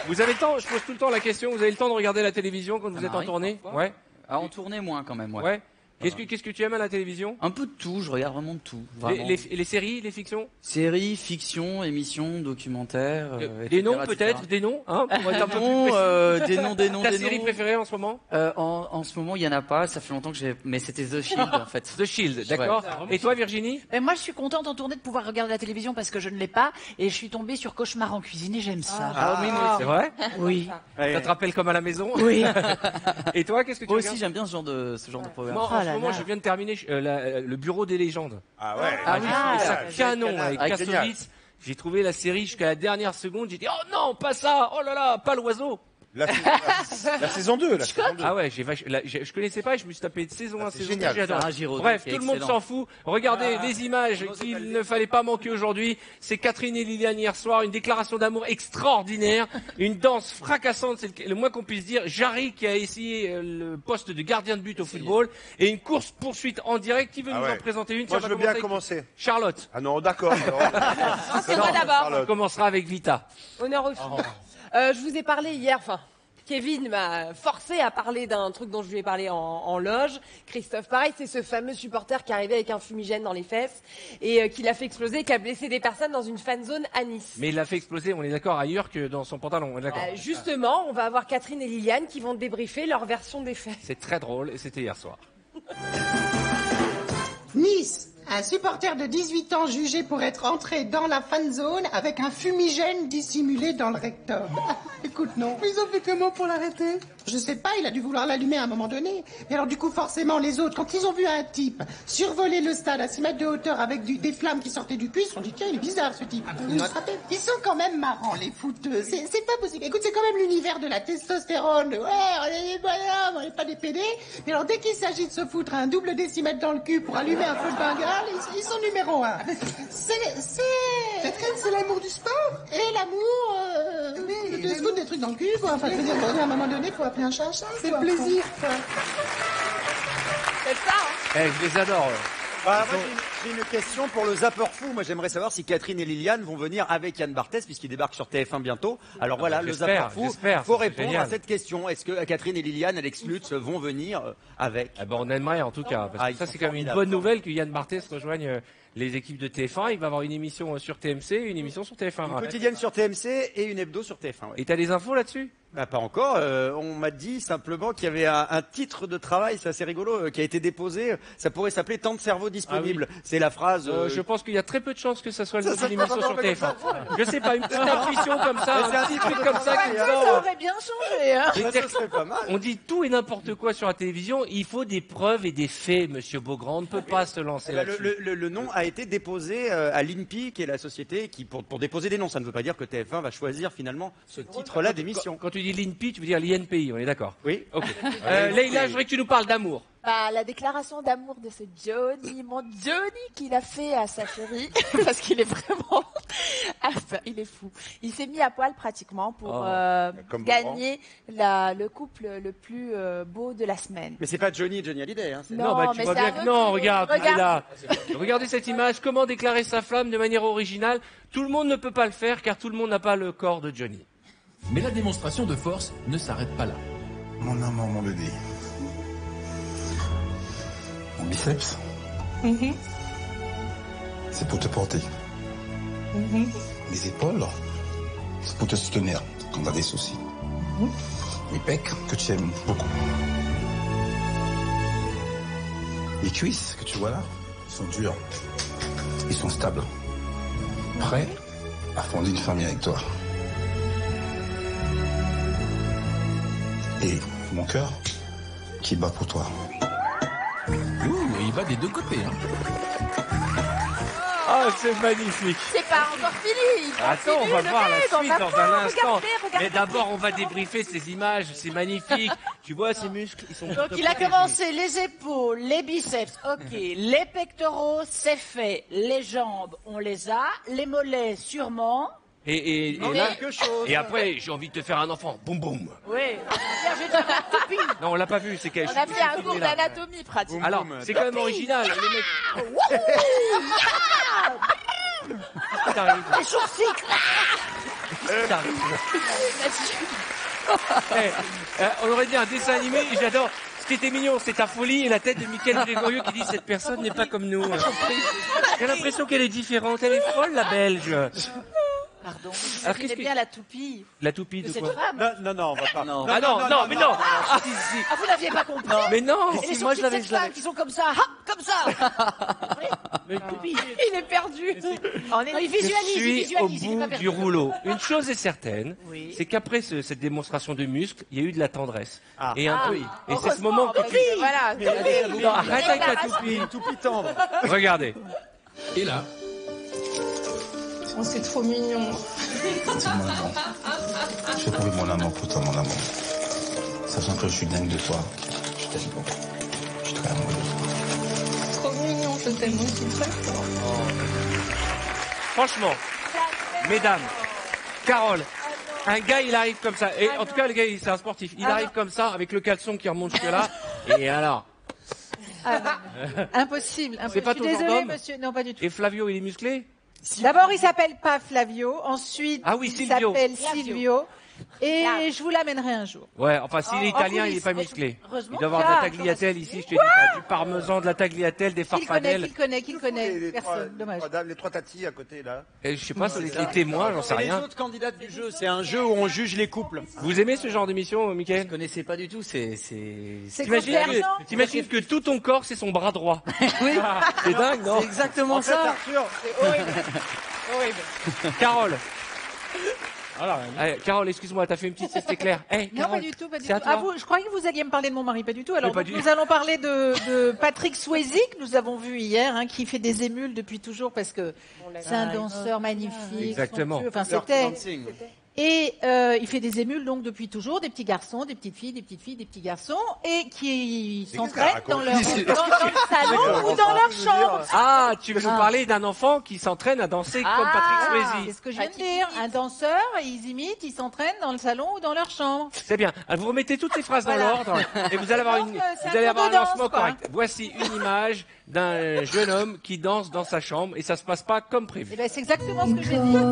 Vous avez le temps, je pose tout le temps la question, vous avez le temps de regarder la télévision quand vous êtes en tournée? Ouais. Ah, en tournée moins quand même, ouais. Ouais. Qu'est-ce que tu aimes à la télévision? Un peu de tout, je regarde vraiment de tout. Les séries, les fictions? Séries, fictions, émissions, documentaires. Des noms peut-être? Des noms hein, Des noms. Ta série préférée en ce moment? En ce moment, il y en a pas, ça fait longtemps que mais c'était The Shield en fait. The Shield, d'accord. Et toi Virginie? Moi, je suis contente en tournée de pouvoir regarder la télévision parce que je ne l'ai pas et je suis tombée sur Cauchemar en cuisine et j'aime ça. Ah oui, c'est vrai? Oui. Ça te rappelle comme à la maison? Oui. Et toi, qu'est-ce que tu Moi regardes? aussi, j'aime bien ce genre de programme. Moi, en ce moment, je viens de terminer le Bureau des légendes. Ah ouais. J'ai trouvé ça canon avec Avec Kassovitz. J'ai trouvé la série jusqu'à la dernière seconde. J'ai dit oh non, pas ça. Oh là là, pas l'oiseau. La saison 2, la saison 2. Ah ouais, je connaissais pas et je me suis tapé de saison 1, saison 2. génial. J'adore. Bref, tout le monde s'en fout. Regardez les images qu'il ne fallait pas manquer aujourd'hui. C'est Catherine et Liliane hier soir, une déclaration d'amour extraordinaire, une danse fracassante, c'est le moins qu'on puisse dire. Jarry qui a essayé le poste de gardien de but au football et une course poursuite en direct. Qui veut nous en présenter une? Moi, je veux bien commencer. Charlotte. Ah non, d'accord. C'est moi d'abord. On commencera avec Vita. Honneur aux filles. Je vous ai parlé hier, Kevin m'a forcé à parler d'un truc dont je lui ai parlé en loge. Christophe, pareil, c'est ce fameux supporter qui est arrivé avec un fumigène dans les fesses et qui l'a fait exploser, qui a blessé des personnes dans une fan zone à Nice. Mais il l'a fait exploser, on est d'accord, ailleurs que dans son pantalon, on est d'accord. Justement, on va avoir Catherine et Liliane qui vont débriefer leur version des faits. C'est très drôle et c'était hier soir. Nice, un supporter de 18 ans jugé pour être entré dans la fan zone avec un fumigène dissimulé dans le rectum. Écoute, non. Ils ont fait comment pour l'arrêter? Je sais pas, il a dû vouloir l'allumer à un moment donné. Et alors du coup, forcément, les autres, quand ils ont vu un type survoler le stade à 6 mètres de hauteur avec des flammes qui sortaient du cul, ils se sont dit, tiens, il est bizarre ce type. Ils sont quand même marrants, les footeux. C'est pas possible. Écoute, c'est quand même l'univers de la testostérone. Ouais, on est des bonhommes, on n'est pas des pédés. Mais alors, dès qu'il s'agit de se foutre un double décimètre dans le cul pour allumer un feu de bengale, ils sont numéro 1. C'est l'amour du sport. Et l'amour, de se foutre des trucs dans le cul, quoi. Enfin, je veux dire, à un moment donné, il faut appeler un chat un chat. C'est le plaisir, quoi. C'est ça, Je les adore. Moi, j'ai une question pour le Zapper Fou. Moi, j'aimerais savoir si Catherine et Liliane vont venir avec Yann Barthès, puisqu'il débarque sur TF1 bientôt. Alors voilà, le Zapper Fou. Faut répondre à cette question. Est-ce que Catherine et Liliane, Alex Lutz, vont venir avec? On aimerait en tout cas. Parce que ça, c'est quand même une bonne nouvelle que Yann Barthès rejoigne les équipes de TF1. Il va avoir une émission sur TMC et une émission sur TF1. Une quotidienne sur TMC et une hebdo sur TF1. Ouais. Et t'as des infos là-dessus? Pas encore. On m'a dit simplement qu'il y avait un titre de travail, c'est assez rigolo, qui a été déposé. Ça pourrait s'appeler Temps de cerveau disponible. Ah oui. C'est la phrase. Je pense qu'il y a très peu de chances que ça soit une émission sur TF1. Je sais pas, une petite intuition comme ça, un petit truc comme ça qui me sort. Ça aurait bien changé. Hein. Ça serait pas mal. On dit tout et n'importe quoi sur la télévision. Il faut des preuves et des faits, Monsieur Beaugrand. On ne peut pas se lancer là-dessus. Le nom a été déposé à l'INPI, qui est la société qui pour déposer des noms. Ça ne veut pas dire que TF1 va choisir finalement ce titre-là d'émission. Quand tu dis l'INPI, tu veux dire l'INPI, on est d'accord? Oui. Ok. Leïla, je voudrais que tu nous parles d'amour. La déclaration d'amour de ce Johnny, mon Johnny qu'il a fait à sa chérie, parce qu'il est vraiment, il est fou. Il s'est mis à poil pratiquement pour gagner le couple le plus beau de la semaine. Mais c'est pas Johnny Hallyday, hein. Non, tu vois bien que non, regarde. Regardez cette image, comment déclarer sa flamme de manière originale. Tout le monde ne peut pas le faire car tout le monde n'a pas le corps de Johnny. Mais la démonstration de force ne s'arrête pas là. Mon amour, mon bébé. Mon biceps, c'est pour te porter. Les épaules, c'est pour te soutenir quand tu as des soucis. Les pecs, que tu aimes beaucoup. Les cuisses que tu vois là, ils sont durs. Ils sont stables. Prêts à fonder une famille avec toi. Et mon cœur qui bat pour toi. Il va des deux côtés. Hein. Ah, c'est magnifique. C'est pas encore fini. Attends, on va voir la suite dans un instant. Regardez. Mais d'abord, on va débriefer ces images. C'est magnifique. Tu vois ces muscles, ils sont. Donc il a commencé les épaules, les biceps, ok, les pectoraux, c'est fait, les jambes, on les a, les mollets sûrement. Et après, j'ai envie de te faire un enfant. Boum boum. Oui. J'ai dit toupie. Non, on l'a pas vu. C'est qu'elle. On a fait un cours d'anatomie pratiquement. Alors, c'est quand même original. Les mecs... qui t'arrive? Les sourcils. On aurait dit un dessin animé, j'adore. Ce qui était mignon, c'est ta folie et la tête de Mickaël Grégorio qui dit cette personne n'est pas comme nous. J'ai l'impression qu'elle est différente, elle est folle la Belge. Pardon, Alors, vous bien la toupie La toupie de de cette quoi? femme. Non, on va pas. Non. Ah non, mais non. Ah, vous l'aviez pas compris. Mais non. Et les moi, sourcils de cette femme qui sont comme ça, comme ça. Il est perdu. Non, il visualise, Je il suis au visualise. il est pas bout perdu. du rouleau. Une chose est certaine, Oui. c'est qu'après cette démonstration de muscles, il y a eu de la tendresse. Ah. Et un peu. oui. Et c'est ce moment que Voilà. Non, arrête avec la toupie. Toupie tendre. Regardez. Et là, Oh, c'est trop mignon. C'est mon amour. J'ai trouvé mon amour pour toi, mon amour. Sachant que je suis dingue de toi. Je t'aime beaucoup. Je suis très amoureux de toi. Trop mignon, je t'aime aussi très fort. Franchement, mesdames, Carole, un gars il arrive comme ça. Et en tout cas, le gars, c'est un sportif. Il arrive comme ça, avec le caleçon qui remonte jusque là. Et alors? Impossible. C'est pas Je ton suis genre désolée, d'homme? monsieur. Non, pas du tout. Et Flavio, il est musclé? D'abord, il s'appelle pas Flavio. Ensuite, Ah oui, il Silvio. s'appelle Silvio. Et je vous l'amènerai un jour. Ouais, enfin, s'il est italien, il est pas coulisses. musclé. Heureusement Il doit avoir de la Ah, tagliatelle ici, je te dis pas. Du parmesan, de la tagliatelle, des farfadelles. Qu'il connaît. Les trois, Personne. Dommage. les trois tatis à côté, là. Et je sais pas, c'est les témoins, j'en sais C'est les rien. autres candidats du jeu. C'est un jeu où on juge les couples. Vous aimez ce genre d'émission, Mickaël? Je connaissais pas du tout, c'est... C'est T'imagines consternant. que tout ton corps, c'est son bras droit. Oui. C'est dingue, non? C'est exactement ça. Carole. Allez, Carole, excuse-moi, t'as fait une petite sieste éclair. Hey, Non, Carole, pas du tout, pas du c'est tout. à toi. Ah, je croyais que vous alliez me parler de mon mari, pas du tout. Alors, Mais pas donc, du- nous allons parler de Patrick Swayze, que nous avons vu hier, hein, qui fait des émules depuis toujours parce que c'est un danseur magnifique. Exactement. somptueux. Enfin, Dirty c'était. Dancing. Et il fait des émules donc depuis toujours, des petits garçons, des petites filles, des petits garçons, et qui s'entraînent dans leur dans le salon ou dans leur chambre. Ah, tu veux nous parler d'un enfant qui s'entraîne à danser comme Patrick C'est Swayze. ce que je viens de dire. Un danseur, ils imitent, ils s'entraînent dans le salon ou dans leur chambre. C'est bien. Alors, vous remettez toutes les phrases dans Voilà. l'ordre et vous allez avoir, Je pense que c'est vous un allez avoir un cours de danse, lancement quoi. correct. Voici une image d'un jeune homme qui danse dans sa chambre et ça se passe pas comme prévu. Eh ben, c'est exactement ce que j'ai dit.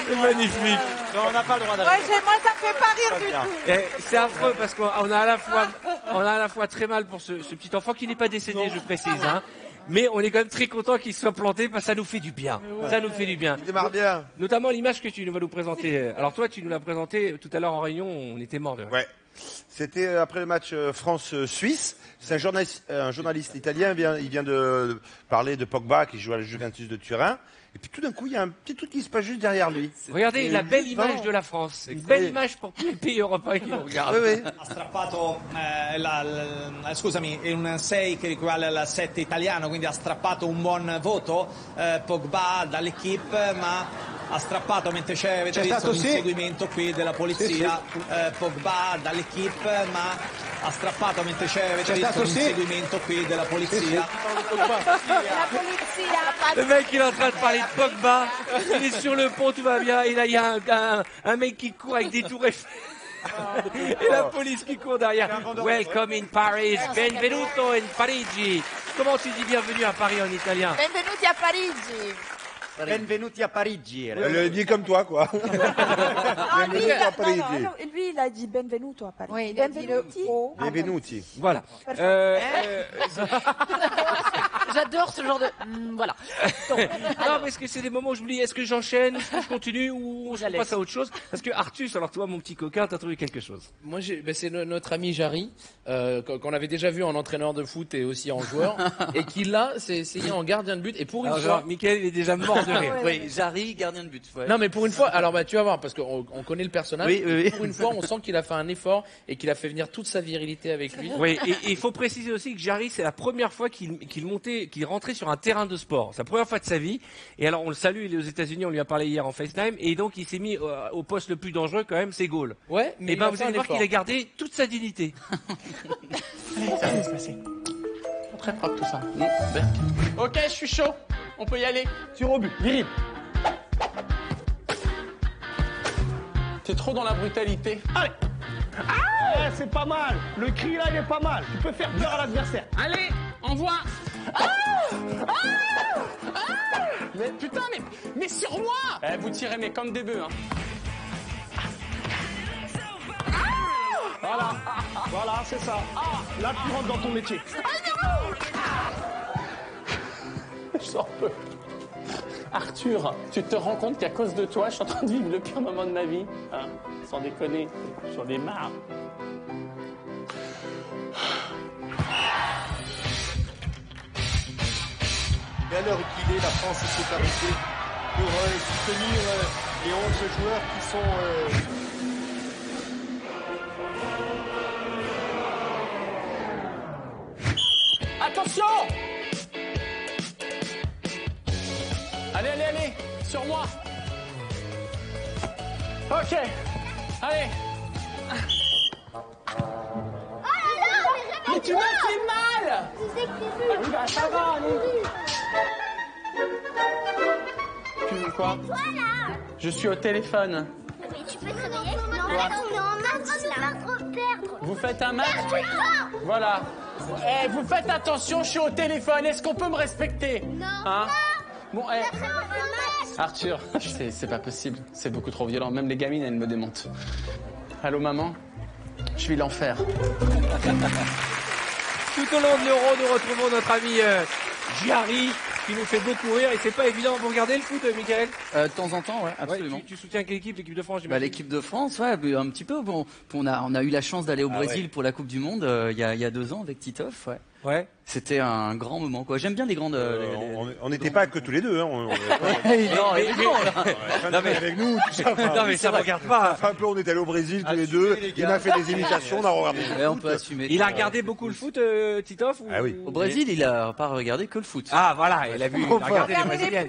C'est magnifique. Non, on n'a pas le droit Ouais, d'arrêter. moi, ça me fait pas rire du tout. Et c'est affreux parce qu'on a à la fois très mal pour ce petit enfant qui n'est pas décédé, je précise, hein. Mais on est quand même très content qu'il soit planté parce que ça nous fait du bien. Ça nous fait du bien. Il démarre bien. Notamment l'image que tu vas nous présenter. Alors toi, tu nous l'as présenté tout à l'heure en réunion, on était morts de rire. Ouais. C'était après le match France-Suisse. C'est un journaliste italien. Il vient de parler de Pogba qui joue à la Juventus de Turin. Et puis tout d'un coup, il y a un petit truc qui se passe juste derrière lui. Regardez la belle image vent. de la France. Une belle image pour tous les pays européens qui nous regardent. Oui, oui. Ha strappato, scusami, un 6 che equivale al 7 italiano, quindi ha strappato un buon voto Pogba dall'equipe, ma ha strappato mentre avete visto l'inseguimento qui della polizia, Pogba dall'equipe, ma ha strappato mentre avete visto l'inseguimento qui della polizia. Le mec, il est en train de parler de Pogba. Il est sur le pont, tout va bien. Et là, il y a un mec qui court avec des tours Eiffel. Et la police qui court derrière. Welcome in Paris. Benvenuto in Parigi. Comment tu dis bienvenue à Paris en italien? Benvenuti a Parigi. Benvenuti a Parigi. Elle le dit comme toi, quoi. Ah, lui, Benvenuto a Parigi. lui, il a dit benvenuto a Parigi. Oui, il a dit le Benvenuti. Benvenuti. Voilà. J'adore ce genre de. Voilà. Non, parce que c'est des moments où je me dis, est-ce que j'enchaîne, est-ce que je continue ou je passe à autre chose? Parce que Artus, alors toi, mon petit coquin, t'as trouvé quelque chose. Moi, c'est notre ami Jarry, qu'on avait déjà vu en entraîneur de foot et aussi en joueur, et qui là s'est essayé en gardien de but. Et pour une Alors, fois, genre, Mickaël, il est déjà mort de rire. Oui, Jarry, gardien de but. Ouais. non mais pour une fois, alors bah tu vas voir parce qu'on connaît le personnage. Oui, oui, oui. Pour une fois, on sent qu'il a fait un effort et qu'il a fait venir toute sa virilité avec lui. Oui, et il faut préciser aussi que Jarry, c'est la première fois qu'il rentrait sur un terrain de sport. C'est la première fois de sa vie. Et alors, on le salue, il est aux États-Unis, on lui a parlé hier en FaceTime. Et donc, il s'est mis au poste le plus dangereux quand même, c'est goal. Ouais, mais Et ben, il a vous fait allez un voir effort. qu'il a gardé toute sa dignité. Ça va se passer. Très propre tout ça. Ok, je suis chaud. On peut y aller. Tir au but, viril. T'es trop dans la brutalité. Allez. c'est pas mal. Le cri là, il est pas mal. Tu peux faire peur à l'adversaire. Allez, envoie. Mais putain, mais sur moi. Vous tirez mais comme des bœufs. Hein. Voilà, c'est ça. Là, tu rentres dans ton métier. Je sors peu. Arthur, tu te rends compte qu'à cause de toi, je suis en train de vivre le pire moment de ma vie, hein, sans déconner, j'en ai marre. Et à l'heure qu'il est, la France s'est arrêtée pour soutenir les 11 joueurs qui sont... Attention! Allez, sur moi. Ok, allez. Mais tu m'as fait mal! Ça va, allez. Tu veux quoi? Je suis au téléphone. Mais tu peux te réveiller? Non, on est en match là. Vous faites un match? Voilà. Eh, vous faites attention, je suis au téléphone. Est-ce qu'on peut me respecter? Non. Hein? Bon, Arthur, c'est pas possible. C'est beaucoup trop violent. Même les gamines, elles me démontent. Allô, maman? Je vis l'enfer. Tout au long de l'Euro, nous retrouvons notre ami Jarry, qui nous fait beaucoup rire. Et c'est pas évident. Vous regardez le foot, Michael? De temps en temps, ouais, absolument. Ouais, tu soutiens quelle équipe? L'équipe de France, l'équipe de France, ouais, un petit peu. Bon, on a eu la chance d'aller au Brésil pour la Coupe du Monde il y a 2 ans avec Titoff, ouais. Ouais. C'était un grand moment, quoi. J'aime bien les grandes. On n'était pas que tous les deux, hein. Non, mais avec nous, tout ça. Non, mais ça regarde pas. Un peu, on est allé au Brésil tous les deux. Il m'a fait des imitations, on a regardé. Ouais, on peut assumer. Il a regardé beaucoup le foot, Titoff? Ah oui. Au Brésil, il a pas regardé que le foot. Ah, voilà, il a regardé les Brésiliennes.